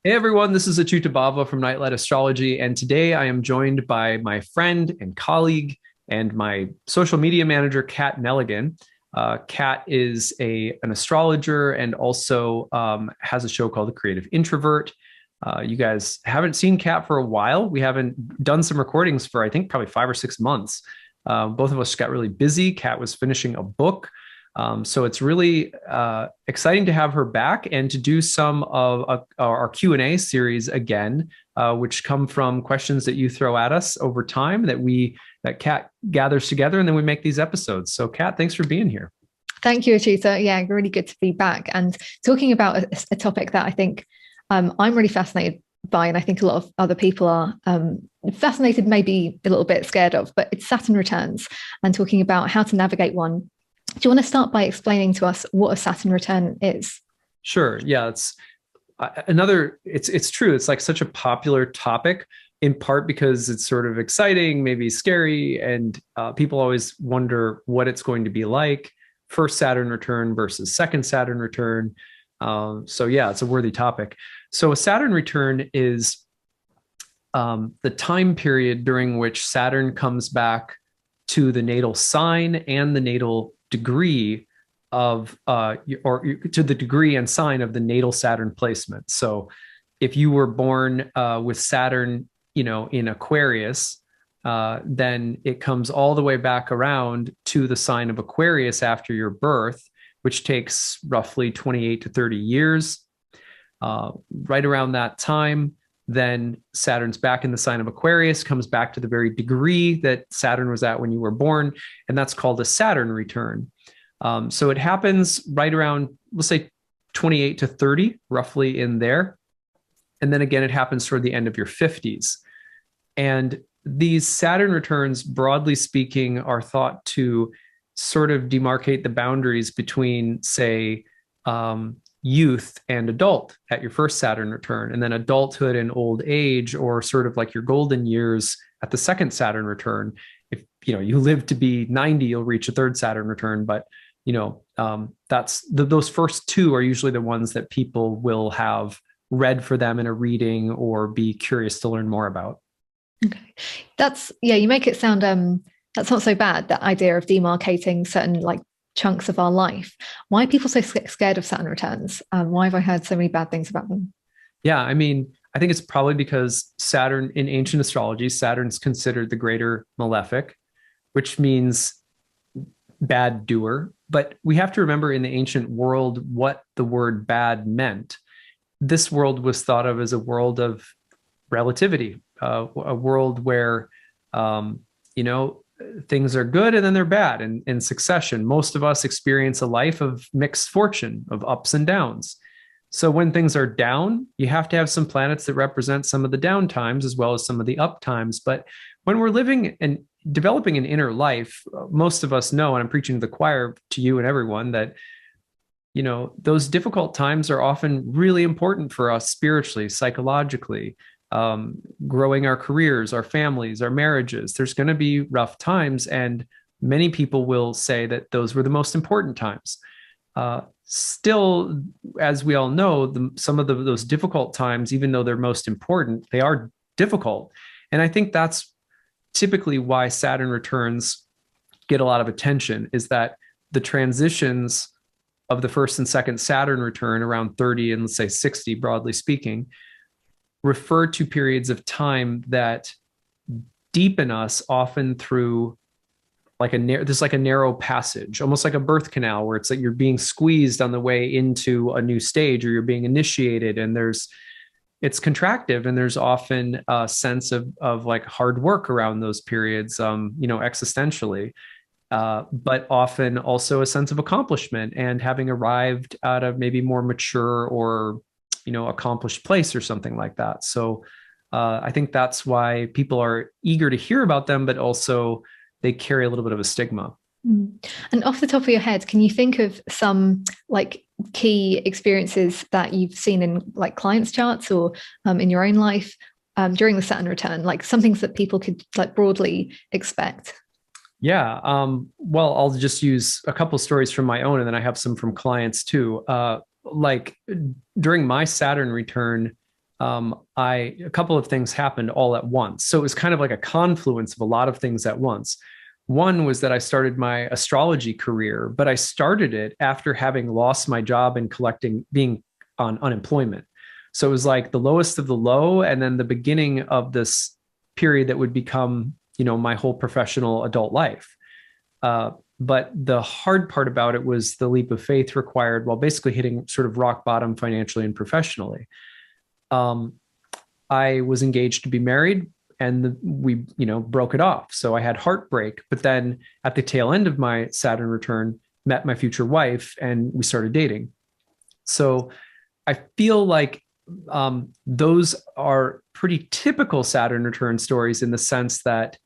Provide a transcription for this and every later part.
Hey everyone, this is acyuta-bhava from Nightlight Astrology, and today I am joined by my friend and colleague and my social media manager, Kat Nelligan. Kat is an astrologer and also has a show called The Creative Introvert. You guys haven't seen Kat for a while. We haven't done some recordings for, I think, probably 5 or 6 months. Both of us got really busy. Kat was finishing a book. So it's really exciting to have her back and to do some of our Q&A series again, which come from questions that you throw at us over time that Kat gathers together, and then we make these episodes. So Kat, thanks for being here. Thank you, Achuta. Yeah, really good to be back and talking about a topic that I think I'm really fascinated by, and I think a lot of other people are fascinated, maybe a little bit scared of, but it's Saturn returns and talking about how to navigate one. Do you want to start by explaining to us what a Saturn return is? Sure. Yeah, it's true. It's like such a popular topic in part because it's sort of exciting, maybe scary, and people always wonder what it's going to be like. First Saturn return versus second Saturn return. So yeah, it's a worthy topic. So a Saturn return is the time period during which Saturn comes back to the natal sign and the natal degree of or to the degree and sign of the natal Saturn placement. So if you were born with Saturn, in Aquarius, then it comes all the way back around to the sign of Aquarius after your birth, which takes roughly 28 to 30 years. Right around that time, then Saturn's back in the sign of Aquarius, comes back to the very degree that Saturn was at when you were born, and that's called a Saturn return. So it happens right around, let's say, 28 to 30, roughly in there. And then again, it happens toward the end of your 50s. And these Saturn returns, broadly speaking, are thought to sort of demarcate the boundaries between, say, youth and adult at your first Saturn return, and then adulthood and old age, or sort of like your golden years at the second Saturn return. If you live to be 90, you'll reach a third Saturn return. But those first two are usually the ones that people will have read for them in a reading or be curious to learn more about. Okay, yeah. You make it sound that's not so bad. That idea of demarcating certain like chunks of our life. Why are people so scared of Saturn returns? Why have I heard so many bad things about them? Yeah, I mean, I think it's probably because Saturn in ancient astrology, Saturn's considered the greater malefic, which means bad doer. But we have to remember in the ancient world what the word bad meant. This world was thought of as a world of relativity, a world where, you know, things are good and then they're bad in succession. Most of us experience a life of mixed fortune, of ups and downs. So when things are down, you have to have some planets that represent some of the down times as well as some of the up times. But when we're living and developing an inner life, most of us know, and I'm preaching to the choir to you and everyone, that those difficult times are often really important for us spiritually, psychologically, growing our careers, our families, our marriages. There's going to be rough times, and many people will say that those were the most important times. Still, as we all know, some of those difficult times, even though they're most important, they are difficult. And I think that's typically why Saturn returns get a lot of attention, is that the transitions of the first and second Saturn return around 30 and let's say 60, broadly speaking, refer to periods of time that deepen us often through there's like a narrow passage, almost like a birth canal, where it's like you're being squeezed on the way into a new stage, or you're being initiated, and it's contractive, and there's often a sense of like hard work around those periods, existentially, but often also a sense of accomplishment and having arrived at a maybe more mature or accomplished place or something like that. So I think that's why people are eager to hear about them, but also they carry a little bit of a stigma. And off the top of your head, can you think of some like key experiences that you've seen in like clients' charts or in your own life during the Saturn return, like some things that people could like broadly expect? Yeah. Well, I'll just use a couple stories from my own, and then I have some from clients too. Like during my Saturn return, a couple of things happened all at once. So it was kind of like a confluence of a lot of things at once. One was that I started my astrology career, but I started it after having lost my job and being on unemployment. So it was like the lowest of the low, and then the beginning of this period that would become, my whole professional adult life. But the hard part about it was the leap of faith required while basically hitting sort of rock bottom financially and professionally. I was engaged to be married, and we broke it off. So I had heartbreak, but then at the tail end of my Saturn return, met my future wife and we started dating. So I feel like those are pretty typical Saturn return stories in the sense that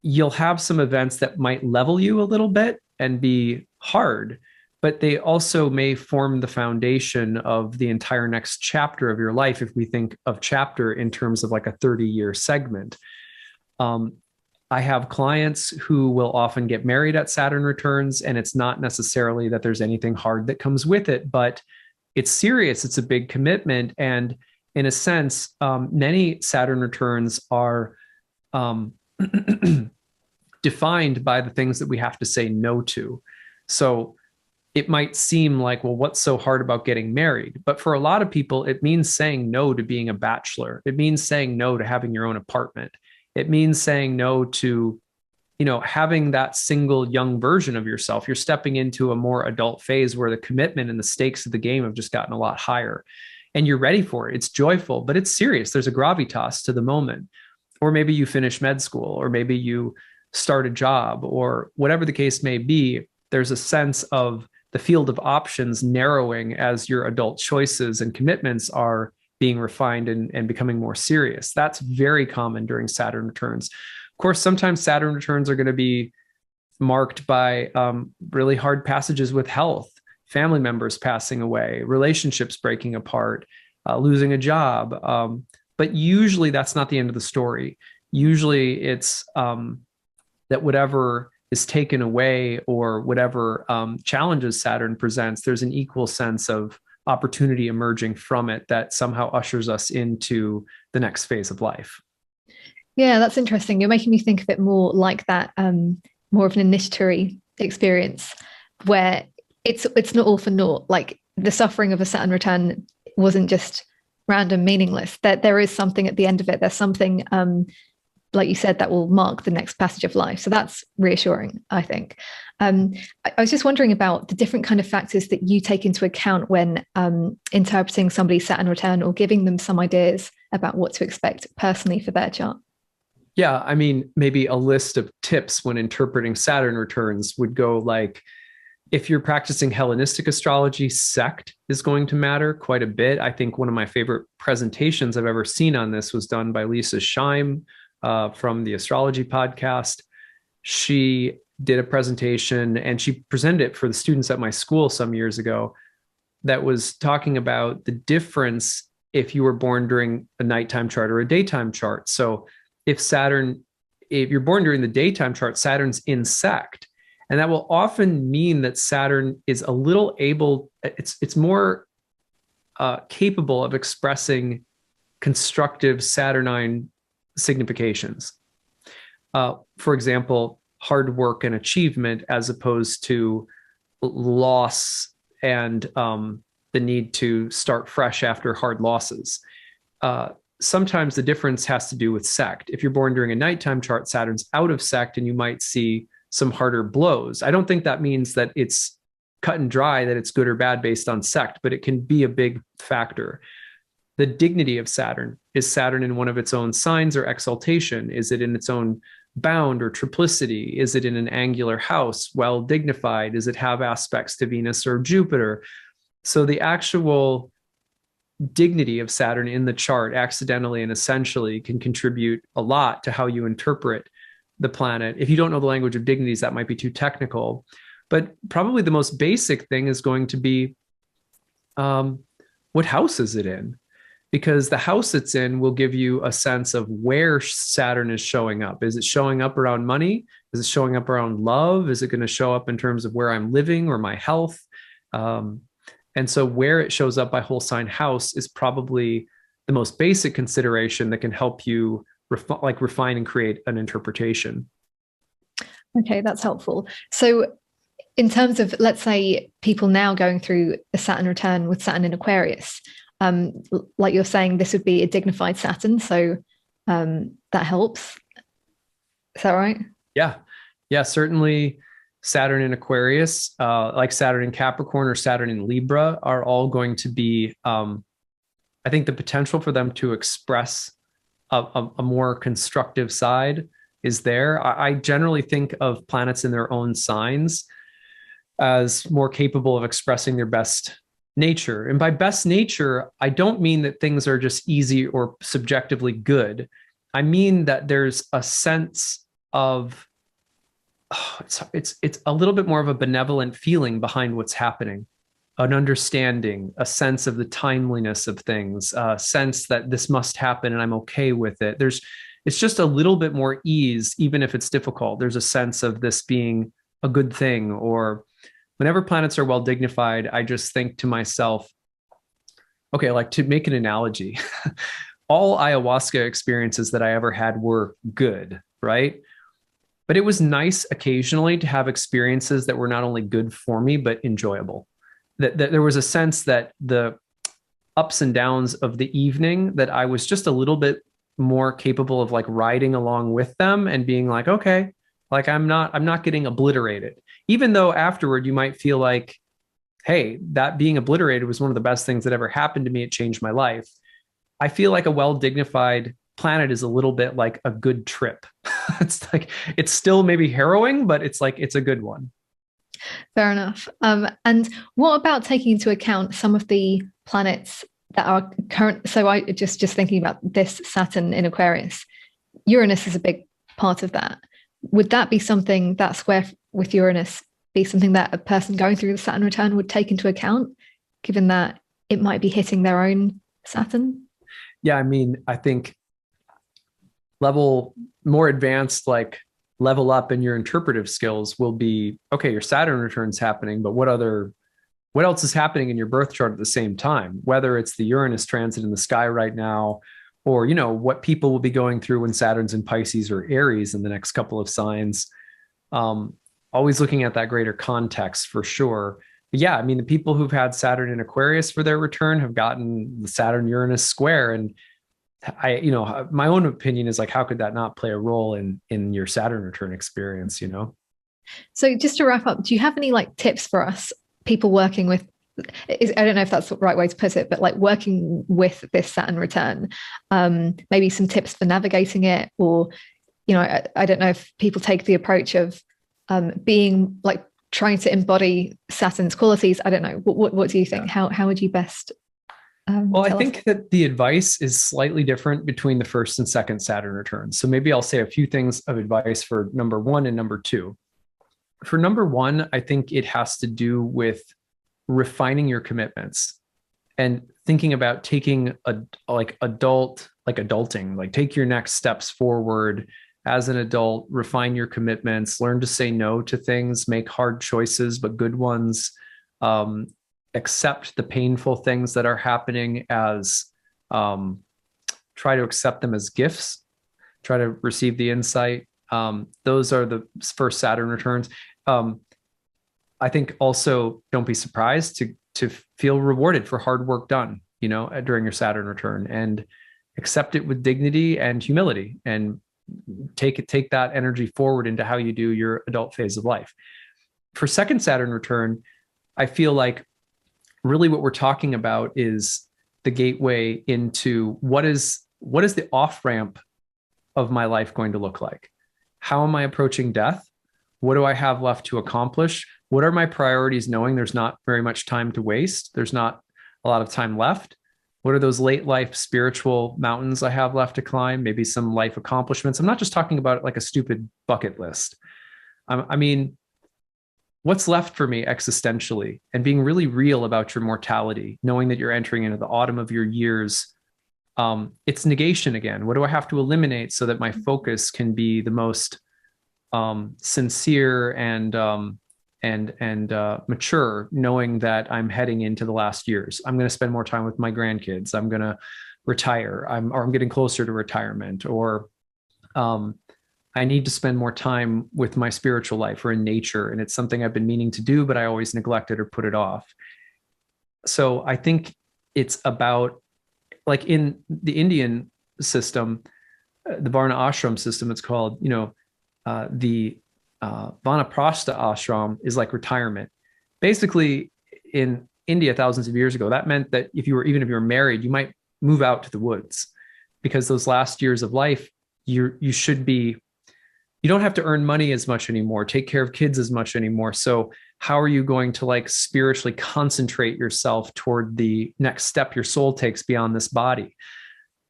you'll have some events that might level you a little bit and be hard, but they also may form the foundation of the entire next chapter of your life if we think of chapter in terms of like a 30-year segment. I have clients who will often get married at Saturn returns, and it's not necessarily that there's anything hard that comes with it, but it's serious. It's a big commitment. And in a sense, many Saturn returns are defined by the things that we have to say no to. So it might seem like, well, what's so hard about getting married? But for a lot of people, it means saying no to being a bachelor. It means saying no to having your own apartment. It means saying no to, having that single young version of yourself. You're stepping into a more adult phase where the commitment and the stakes of the game have just gotten a lot higher. And you're ready for it. It's joyful, but it's serious. There's a gravitas to the moment. Or maybe you finish med school, or maybe you start a job, or whatever the case may be. There's a sense of the field of options narrowing as your adult choices and commitments are being refined and becoming more serious. That's very common during Saturn returns. Of course, sometimes Saturn returns are going to be marked by really hard passages with health, family members passing away, relationships breaking apart, losing a job. But usually that's not the end of the story. Usually it's that whatever is taken away or whatever challenges Saturn presents, there's an equal sense of opportunity emerging from it that somehow ushers us into the next phase of life. Yeah, that's interesting. You're making me think of it more like that, more of an initiatory experience where it's not all for naught. Like the suffering of a Saturn return wasn't just random, meaningless. That there is something at the end of it. There's something, like you said, that will mark the next passage of life. So that's reassuring, I think. I was just wondering about the different kind of factors that you take into account when interpreting somebody's Saturn return or giving them some ideas about what to expect personally for their chart. Yeah, I mean, maybe a list of tips when interpreting Saturn returns would go like, if you're practicing Hellenistic astrology, sect is going to matter quite a bit. I think one of my favorite presentations I've ever seen on this was done by Lisa Scheim from the Astrology podcast. She did a presentation and she presented it for the students at my school some years ago that was talking about the difference if you were born during a nighttime chart or a daytime chart. So if you're born during the daytime chart, Saturn's in sect. And that will often mean that Saturn is a little it's more capable of expressing constructive Saturnine significations. For example, hard work and achievement as opposed to loss and the need to start fresh after hard losses. Sometimes the difference has to do with sect. If you're born during a nighttime chart, Saturn's out of sect and you might see some harder blows. I don't think that means that it's cut and dry, that it's good or bad based on sect, but it can be a big factor. The dignity of Saturn. Is Saturn in one of its own signs or exaltation? Is it in its own bound or triplicity? Is it in an angular house, well dignified? Does it have aspects to Venus or Jupiter? So the actual dignity of Saturn in the chart accidentally and essentially can contribute a lot to how you interpret the planet. If you don't know the language of dignities, that might be too technical. But probably the most basic thing is going to be what house is it in? Because the house it's in will give you a sense of where Saturn is showing up. Is it showing up around money? Is it showing up around love? Is it going to show up in terms of where I'm living or my health? And so where it shows up by whole sign house is probably the most basic consideration that can help you refine and create an interpretation. Okay, that's helpful. So in terms of, let's say, people now going through a Saturn return with Saturn in Aquarius, like you're saying, this would be a dignified Saturn. So that helps. Is that right? Yeah. Yeah, certainly Saturn in Aquarius, like Saturn in Capricorn or Saturn in Libra, are all going to be, I think the potential for them to express a more constructive side is there. I generally think of planets in their own signs as more capable of expressing their best nature. And by best nature, I don't mean that things are just easy or subjectively good. I mean that there's a sense of it's a little bit more of a benevolent feeling behind what's happening, an understanding, a sense of the timeliness of things, a sense that this must happen and I'm okay with it. It's just a little bit more ease, even if it's difficult. There's a sense of this being a good thing. Or whenever planets are well dignified, I just think to myself, okay, like to make an analogy, all ayahuasca experiences that I ever had were good, right? But it was nice occasionally to have experiences that were not only good for me, but enjoyable. That there was a sense that the ups and downs of the evening, that I was just a little bit more capable of like riding along with them and being like, okay, like I'm not getting obliterated. Even though afterward you might feel like, hey, that being obliterated was one of the best things that ever happened to me. It changed my life. I feel like a well dignified planet is a little bit like a good trip. It's like, it's still maybe harrowing, but it's like, it's a good one. Fair enough. And what about taking into account some of the planets that are current? So I just thinking about this Saturn in Aquarius, Uranus is a big part of that. Would that be something, that square with Uranus, be something that a person going through the Saturn return would take into account, given that it might be hitting their own Saturn? Yeah, I mean, I think more advanced, like level up in your interpretive skills will be, okay, your Saturn return's happening, but what else is happening in your birth chart at the same time? Whether it's the Uranus transit in the sky right now, or, what people will be going through when Saturn's in Pisces or Aries in the next couple of signs. Always looking at that greater context for sure. But yeah, I mean, the people who've had Saturn in Aquarius for their return have gotten the Saturn Uranus square. And my own opinion is like, how could that not play a role in your Saturn return experience, So just to wrap up, do you have any like tips for us, people working with, I don't know if that's the right way to put it, but like working with this Saturn return, maybe some tips for navigating it, or, I don't know if people take the approach of being like trying to embody Saturn's qualities. I don't know. What do you think? Yeah. How would you best well, I think that the advice is slightly different between the first and second Saturn returns. So maybe I'll say a few things of advice for number 1 and number 2. For number 1, I think it has to do with refining your commitments and thinking about taking adulting, like take your next steps forward as an adult, refine your commitments, learn to say no to things, make hard choices, but good ones. Accept the painful things that are happening as try to accept them as gifts, try to receive the insight. Those are the first Saturn returns. I think also don't be surprised to feel rewarded for hard work done, during your Saturn return, and accept it with dignity and humility, and take that energy forward into how you do your adult phase of life. For second Saturn return, I feel like really what we're talking about is the gateway into what is the off-ramp of my life going to look like? How am I approaching death? What do I have left to accomplish? What are my priorities, knowing there's not very much time to waste? There's not a lot of time left. What are those late life spiritual mountains I have left to climb? Maybe some life accomplishments. I'm not just talking about like a stupid bucket list. I mean, what's left for me existentially, and being really real about your mortality, knowing that you're entering into the autumn of your years. It's negation again. What do I have to eliminate so that my focus can be the most sincere and mature, knowing that I'm heading into the last years. I'm going to spend more time with my grandkids. I'm going to retire. I'm getting closer to retirement, or I need to spend more time with my spiritual life or in nature. And it's something I've been meaning to do, but I always neglect it or put it off. So I think it's about, like in the Indian system, the Varna ashram system, it's called, the Vanaprastha ashram is like retirement. Basically, in India, thousands of years ago, that meant that even if you were married, you might move out to the woods, because those last years of life, you should be, you don't have to earn money as much anymore, take care of kids as much anymore. So how are you going to like spiritually concentrate yourself toward the next step your soul takes beyond this body?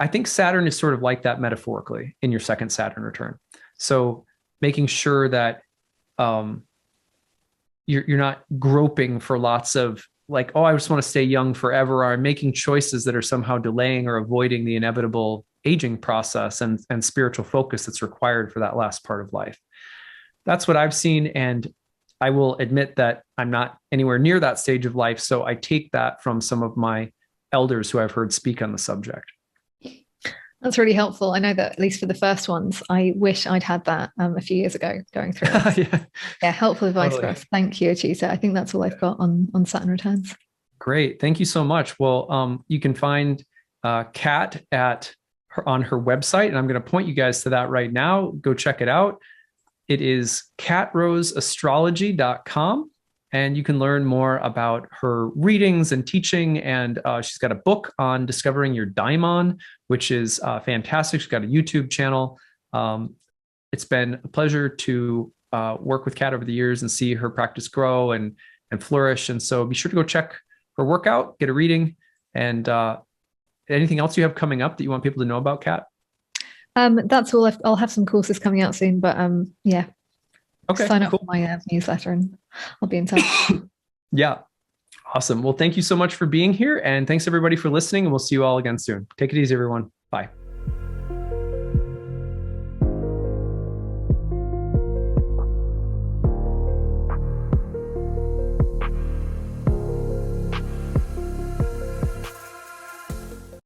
I think Saturn is sort of like that metaphorically in your second Saturn return. So making sure that you're not groping for lots of like, oh, I just want to stay young forever, or making choices that are somehow delaying or avoiding the inevitable aging process and spiritual focus that's required for that last part of life. That's what I've seen. And I will admit that I'm not anywhere near that stage of life. So I take that from some of my elders who I've heard speak on the subject. That's really helpful. I know that at least for the first ones, I wish I'd had that a few years ago going through it. Yeah, helpful advice for us. Thank you, Acyuta. I think that's all I've got on Saturn Returns. Great. Thank you so much. Well, you can find Kat on her website, and I'm going to point you guys to that right now. Go check it out. It is catroseastrology.com. And you can learn more about her readings and teaching. And she's got a book on discovering your daimon, which is fantastic. She's got a YouTube channel. It's been a pleasure to work with Kat over the years and see her practice grow and flourish. And so be sure to go check her work out, get a reading. And anything else you have coming up that you want people to know about, Kat? That's all. I'll have some courses coming out soon, but yeah. Okay, sign up for my newsletter and I'll be in touch. Yeah. Awesome. Well, thank you so much for being here. And thanks everybody for listening. And we'll see you all again soon. Take it easy, everyone. Bye.